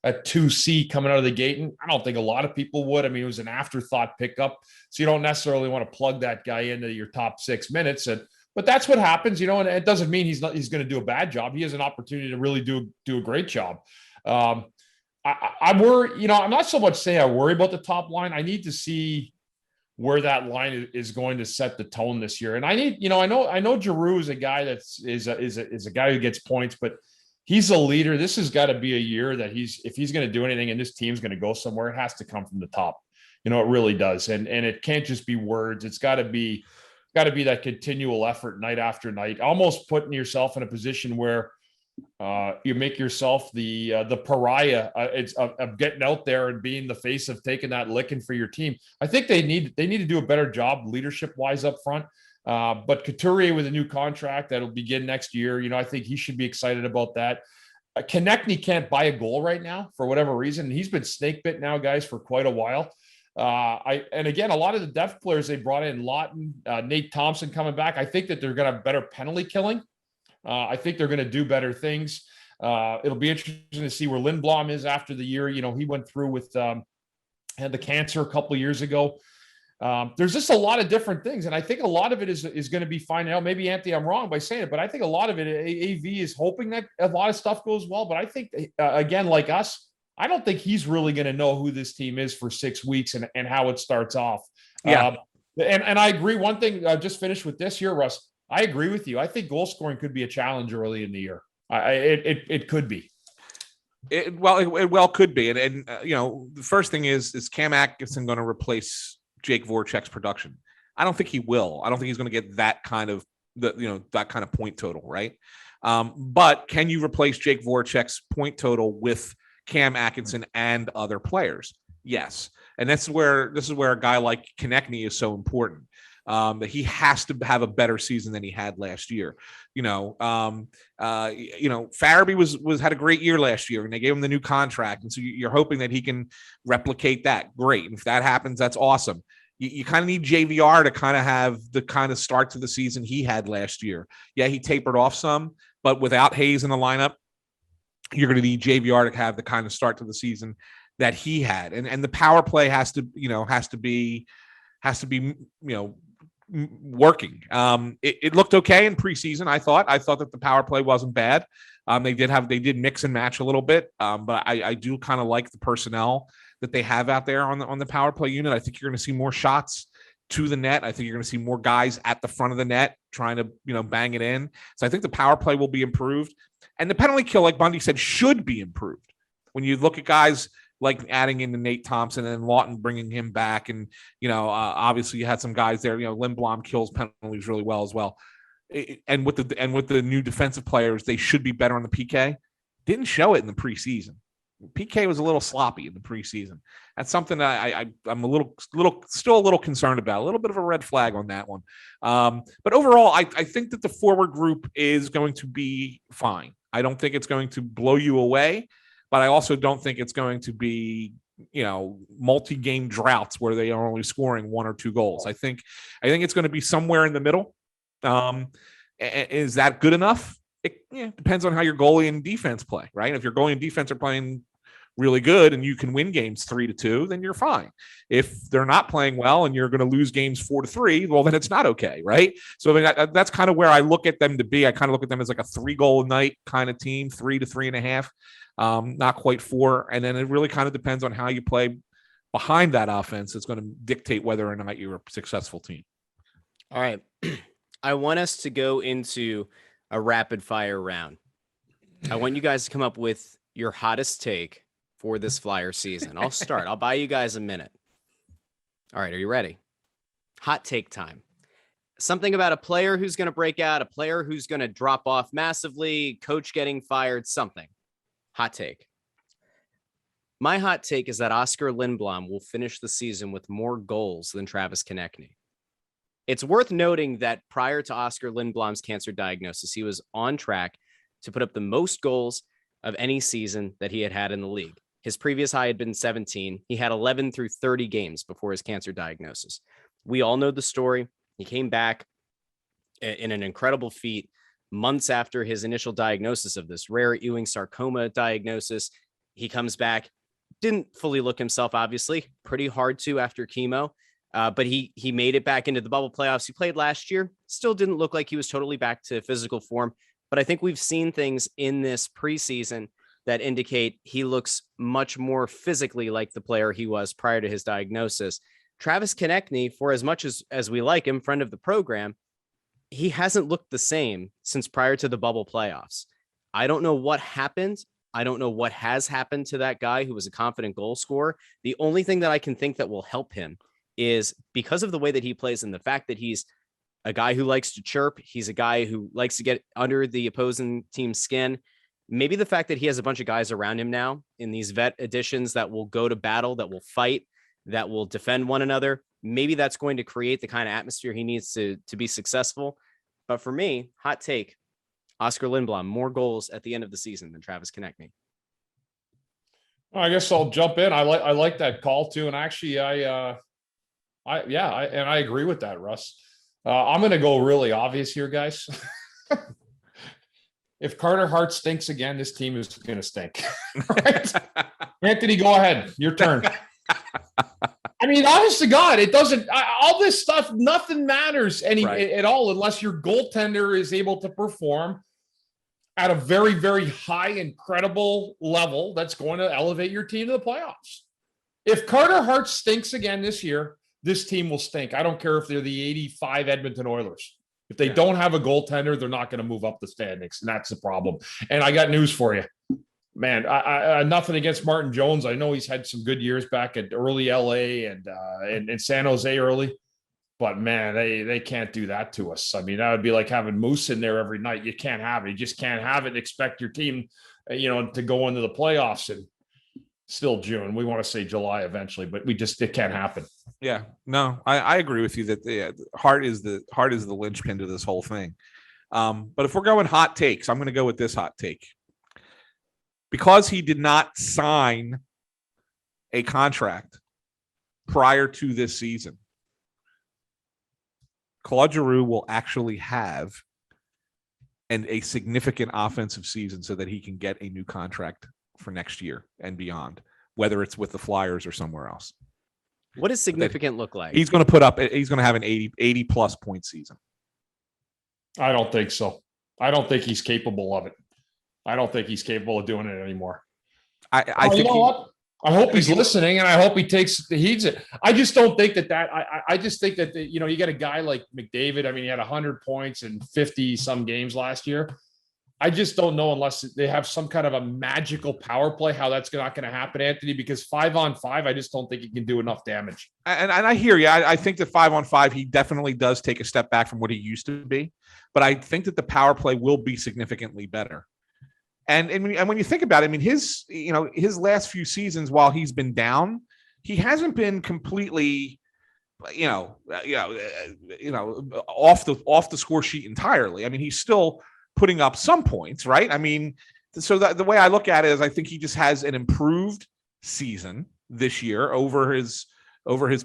2C coming out of the gate, and I don't think a lot of people would. I mean, it was an afterthought pickup, so you don't necessarily want to plug that guy into your top 6 minutes. But that's what happens, and it doesn't mean he's going to do a bad job. He has an opportunity to really do a great job. I worry, I'm not so much saying I worry about the top line. I need to see where that line is going to set the tone this year. And I need, I know Giroux is a guy is a guy who gets points, but he's a leader. This has got to be a year that if he's going to do anything and this team's going to go somewhere, it has to come from the top. It really does. And it can't just be words. It's got to be that continual effort night after night, almost putting yourself in a position where you make yourself the pariah of getting out there and being the face of taking that licking for your team. I think they need to do a better job leadership wise up front. But Couturier with a new contract that'll begin next year, I think he should be excited about that. Konechny can't buy a goal right now for whatever reason. He's been snake bit now, guys, for quite a while. And again, a lot of the depth players they brought in, Lawton, Nate Thompson coming back. I think that they're going to have better penalty killing. I think they're going to do better things. It'll be interesting to see where Lindblom is after the year. He went through with had the cancer a couple of years ago. There's just a lot of different things, and I think a lot of it is going to be finding out. Maybe Anthony, I'm wrong by saying it, but I think a lot of it, AV is hoping that a lot of stuff goes well. But I think again, like us, I don't think he's really going to know who this team is for 6 weeks and how it starts off. Yeah, and I agree. One thing, I just finished with this here, Russ. I agree with you. I think goal scoring could be a challenge early in the year. It could be. It well could be. And the first thing is Cam Atkinson going to replace Jake Voracek's production? I don't think he will. I don't think he's going to get that kind of that kind of point total, right? But can you replace Jake Voracek's point total with Cam Atkinson and other players? Yes. And this is where a guy like Konechny is so important. That he has to have a better season than he had last year. Farabee had a great year last year, and they gave him the new contract, and so you're hoping that he can replicate that. Great, and if that happens, that's awesome. You kind of need JVR to kind of have the kind of start to the season he had last year. Yeah, he tapered off some, but without Hayes in the lineup, you're going to need JVR to have the kind of start to the season that he had, and the power play has to be working. It looked okay in preseason. I thought that the power play wasn't bad. They did mix and match a little bit, but I do kind of like the personnel that they have out there on the power play unit. I think you're going to see more shots to the net. I think you're going to see more guys at the front of the net trying to bang it in. So I think the power play will be improved, and the penalty kill, like Bundy said, should be improved. When you look at guys like adding in the Nate Thompson and Lawton bringing him back. And, obviously you had some guys there, Lindblom kills penalties really well as well. And with the new defensive players, they should be better on the PK. Didn't show it in the preseason. PK was a little sloppy in the preseason. That's something that I'm still a little concerned about. A little bit of a red flag on that one. But overall, I think that the forward group is going to be fine. I don't think it's going to blow you away, but I also don't think it's going to be, multi-game droughts where they are only scoring 1 or 2 goals. I think it's going to be somewhere in the middle. Is that good enough? It depends on how your goalie and defense play, right? If your goalie and defense are playing really good and you can win games 3-2, then you're fine. If they're not playing well and you're going to lose games 4-3, well, then it's not okay, right? So that's kind of where I look at them to be. I kind of look at them as like a 3-goal a night kind of team, 3 to 3.5, not quite 4. And then it really kind of depends on how you play behind that offense. It's going to dictate whether or not you're a successful team. All right. I want us to go into a rapid fire round. I want you guys to come up with your hottest take for this Flyer season. I'll start. I'll buy you guys a minute. All right. Are you ready? Hot take time. Something about a player who's going to break out, a player who's going to drop off massively, coach getting fired, something. Hot take. My hot take is that Oscar Lindblom will finish the season with more goals than Travis Konechny. It's worth noting that prior to Oscar Lindblom's cancer diagnosis, he was on track to put up the most goals of any season that he had in the league. His previous high had been 17. He had 11 through 30 games before his cancer diagnosis. We all know the story. He came back in an incredible feat months after his initial diagnosis of this rare Ewing sarcoma diagnosis. He comes back, didn't fully look himself, obviously, pretty hard to after chemo. But he made it back into the bubble playoffs. He played last year, still didn't look like he was totally back to physical form. But I think we've seen things in this preseason that indicate he looks much more physically like the player he was prior to his diagnosis. Travis Konechny, for as much as we like him, friend of the program, he hasn't looked the same since prior to the bubble playoffs. I don't know what happened. I don't know what has happened to that guy who was a confident goal scorer. The only thing that I can think that will help him is because of the way that he plays and the fact that he's a guy who likes to chirp. He's a guy who likes to get under the opposing team's skin. Maybe the fact that he has a bunch of guys around him now in these vet additions that will go to battle, that will fight, that will defend one another. Maybe that's going to create the kind of atmosphere he needs to be successful. But for me, hot take, Oscar Lindblom, more goals at the end of the season than Travis Konechny. I guess I'll jump in. I like that call too. And actually I agree with that, Russ. I'm going to go really obvious here, guys. If Carter Hart stinks again, this team is going to stink. Right? Anthony, go ahead. Your turn. I mean, honest to God, it doesn't. All this stuff, nothing matters at all unless your goaltender is able to perform at a very, very high, incredible level that's going to elevate your team to the playoffs. If Carter Hart stinks again this year, this team will stink. I don't care if they're the 85 Edmonton Oilers. If they don't have a goaltender, they're not going to move up the standings, and that's the problem. And I got news for you. Man, I nothing against Martin Jones. I know he's had some good years back at early LA and San Jose early, but man, they can't do that to us. I mean, that would be like having Moose in there every night. You can't have it. You just can't have it and expect your team, to go into the playoffs. And still June. We want to say July eventually, but it can't happen. Yeah, no, I agree with you that the Hart is the linchpin to this whole thing. But if we're going hot takes, I'm going to go with this hot take. Because he did not sign a contract prior to this season, Claude Giroux will actually have a significant offensive season so that he can get a new contract for next year and beyond, whether it's with the Flyers or somewhere else. What does significant look like? He's going to have an 80 plus point season. I don't think so. I don't think he's capable of it. I don't think he's capable of doing it anymore. I think you know what? I hope he's listening, and I hope he heeds it. I just don't think that I just think that, you get a guy like McDavid. I mean, he had 100 points in 50 some games last year. I just don't know unless they have some kind of a magical power play, how that's not going to happen, Anthony, because 5-on-5, I just don't think he can do enough damage. And I hear you. I think that 5-on-5, he definitely does take a step back from what he used to be, but I think that the power play will be significantly better. And when you think about it, I mean, his last few seasons while he's been down, he hasn't been completely, off the score sheet entirely. I mean, he's still putting up some points, right? I mean, so that the way I look at it is I think he just has an improved season this year over his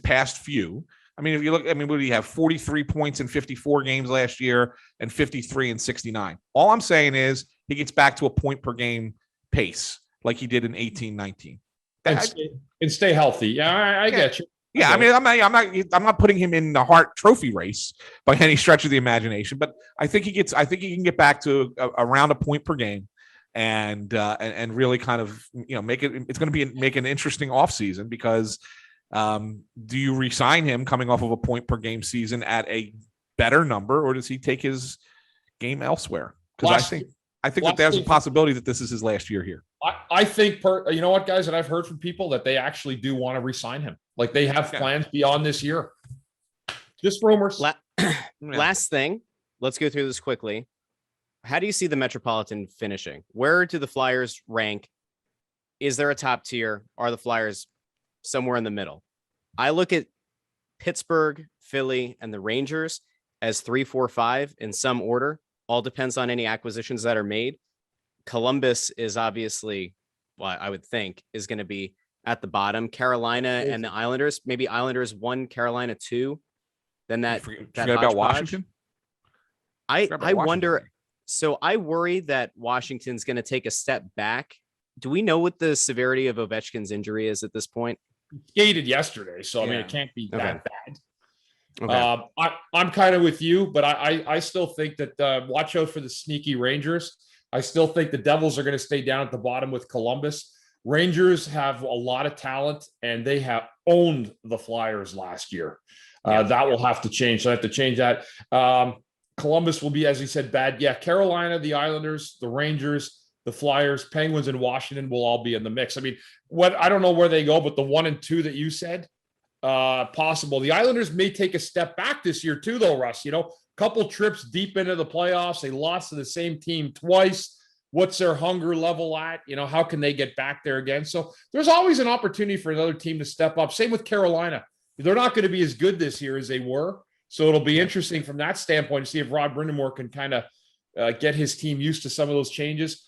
past few. I mean, if you look, I mean, what did he have? 43 points in 54 games last year and 53 in 69. All I'm saying is he gets back to a point per game pace like he did in 18-19. And stay healthy. Yeah, I get you. Yeah, I mean, I'm not putting him in the Hart Trophy race by any stretch of the imagination, but I think he can get back to around a point per game, and really kind of make it. It's going to make an interesting offseason because do you re-sign him coming off of a point per game season at a better number, or does he take his game elsewhere? Because I think that there's a possibility that this is his last year here. I think, you know what, guys, that I've heard from people that they actually do want to re-sign him. Like they have plans beyond this year. Just rumors. Last thing, let's go through this quickly. How do you see the Metropolitan finishing? Where do the Flyers rank? Is there a top tier? Are the Flyers somewhere in the middle? I look at Pittsburgh, Philly, and the Rangers as 3, 4, 5 in some order. All depends on any acquisitions that are made. Columbus is obviously, well, I would think, is going to be at the bottom. Carolina and the Islanders, maybe Islanders 1, Carolina 2. Then that forget about Washington. I wonder. So I worry that Washington's going to take a step back. Do we know what the severity of Ovechkin's injury is at this point? He skated yesterday, so I mean, it can't be that bad. Okay. I'm kind of with you, but I still think that watch out for the sneaky Rangers. I still think the Devils are going to stay down at the bottom with Columbus. Rangers have a lot of talent, and they have owned the Flyers last year. That will have to change. So I have to change that. Columbus will be, as you said, bad. Yeah, Carolina, the Islanders, the Rangers, the Flyers, Penguins, and Washington will all be in the mix. I mean, I don't know where they go, but the 1 and 2 that you said, possible. The Islanders may take a step back this year too, though, Russ. Couple trips deep into the playoffs. They lost to the same team twice. What's their hunger level at? How can they get back there again? So there's always an opportunity for another team to step up. Same with Carolina. They're not going to be as good this year as they were. So it'll be interesting from that standpoint to see if Rod Brindamore can kind of get his team used to some of those changes.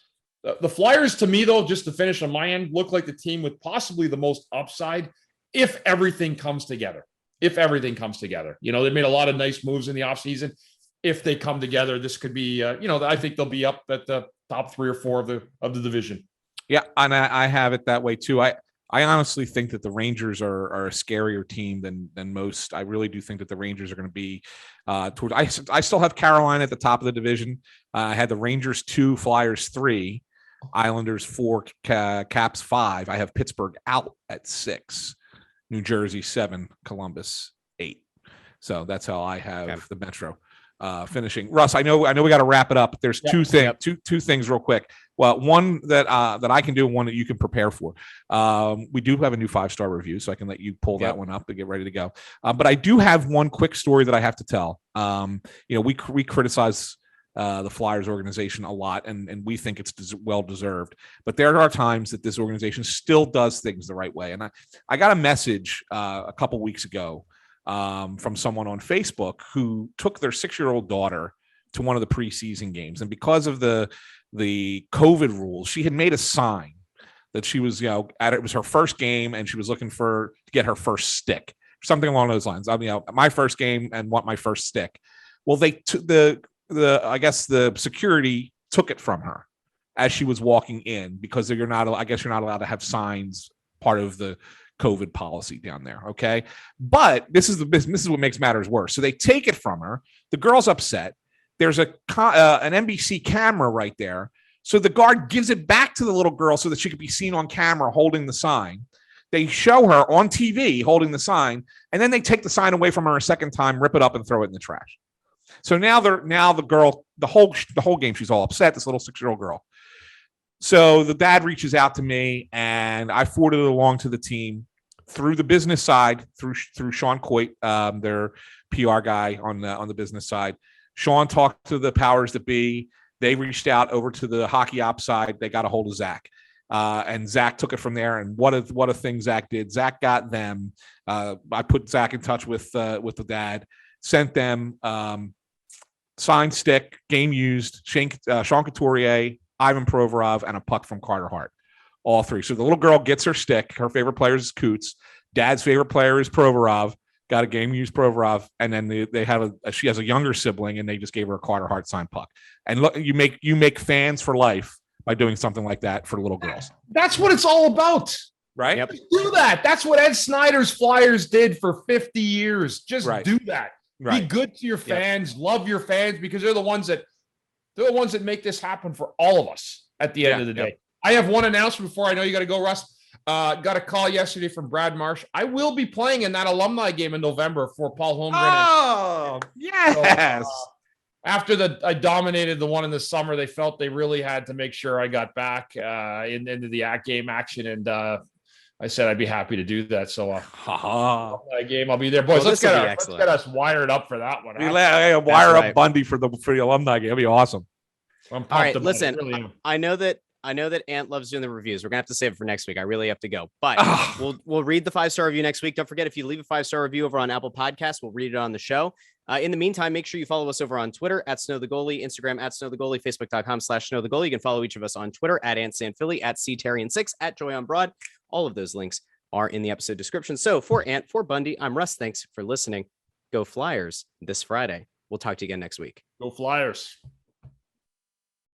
The Flyers, to me, though, just to finish on my end, look like the team with possibly the most upside if everything comes together. If everything comes together. They made a lot of nice moves in the offseason. If they come together, this could be, I think they'll be up at the top 3 or 4 of the division. Yeah, and I have it that way too. I honestly think that the Rangers are a scarier team than most. I really do think that the Rangers are going to be towards. I still have Carolina at the top of the division. I had the Rangers 2, Flyers 3, Islanders 4, Caps 5. I have Pittsburgh out at 6, New Jersey 7, Columbus 8. So that's how I have the Metro finishing. Russ, I know we got to wrap it up. There's two things real quick. Well, one that I can do, one that you can prepare for. We do have a new 5-star review, so I can let you pull that one up and get ready to go. But I do have one quick story that I have to tell. We criticize the Flyers organization a lot, and we think it's well deserved. But there are times that this organization still does things the right way. And I got a message a couple weeks ago from someone on Facebook who took their 6-year-old daughter to one of the preseason games, and because of the COVID rules, she had made a sign that she was, it was her first game, and she was looking to get her first stick, something along those lines. My first game and want my first stick. Well, they I guess the security took it from her as she was walking in because you're not allowed to have signs, part of the COVID policy down there. Okay. But this is what makes matters worse. So they take it from her. The girl's upset. There's an NBC camera right there. So the guard gives it back to the little girl so that she could be seen on camera holding the sign. They show her on TV holding the sign, and then they take the sign away from her a second time, rip it up, and throw it in the trash. So now the girl, the whole game, she's all upset, this little 6-year-old girl. So the dad reaches out to me, and I forwarded it along to the team through the business side, through Sean Coit, their PR guy on the business side. Sean talked to the powers that be. they reached out over to the hockey ops side. They got a hold of Zach. And Zach took it from there. And what a thing Zach did. Zach got them. I put Zach in touch with the dad, sent them signed stick, game used, Sean Couturier, Ivan Provorov, and a puck from Carter Hart. All three. So the little girl gets her stick. Her favorite player is Coots. Dad's favorite player is Provorov. Got a game used Provorov, and then they have she has a younger sibling, and they just gave her a Carter Hart signed puck. And look, you make fans for life by doing something like that for little girls. That's what it's all about, right? Yep. Do that. That's what Ed Snyder's Flyers did for 50 years. Just do that. Right. Be good to your fans. Love your fans, because they're the ones that make this happen for all of us at the end of the day. I have one announcement before I know you got to go, Russ. Got a call yesterday from Brad Marsh. I will be playing in that alumni game in November for Paul Holmgren. Oh, yes. So, after I dominated the one in the summer, they felt they really had to make sure I got back into the game action. And I said I'd be happy to do that. So game, I'll be there. Boys, let's get us wired up for that one. Wire up Bundy for the alumni game. That'd be awesome. I'm pumped. All right, listen, really I know that Ant loves doing the reviews. We're gonna have to save it for next week. I really have to go, but we'll read the 5-star review next week. Don't forget, if you leave a 5-star review over on Apple Podcasts, we'll read it on the show. In the meantime, make sure you follow us over on Twitter at Snow the Goalie, Instagram at Snow the Goalie, Facebook.com/Snow the Goalie. You can follow each of us on Twitter at AntSanPhilly, at CTerrian6, at Joy on Broad. All of those links are in the episode description. So for Ant, for Bundy, I'm Russ. Thanks for listening. Go Flyers this Friday. We'll talk to you again next week. Go Flyers.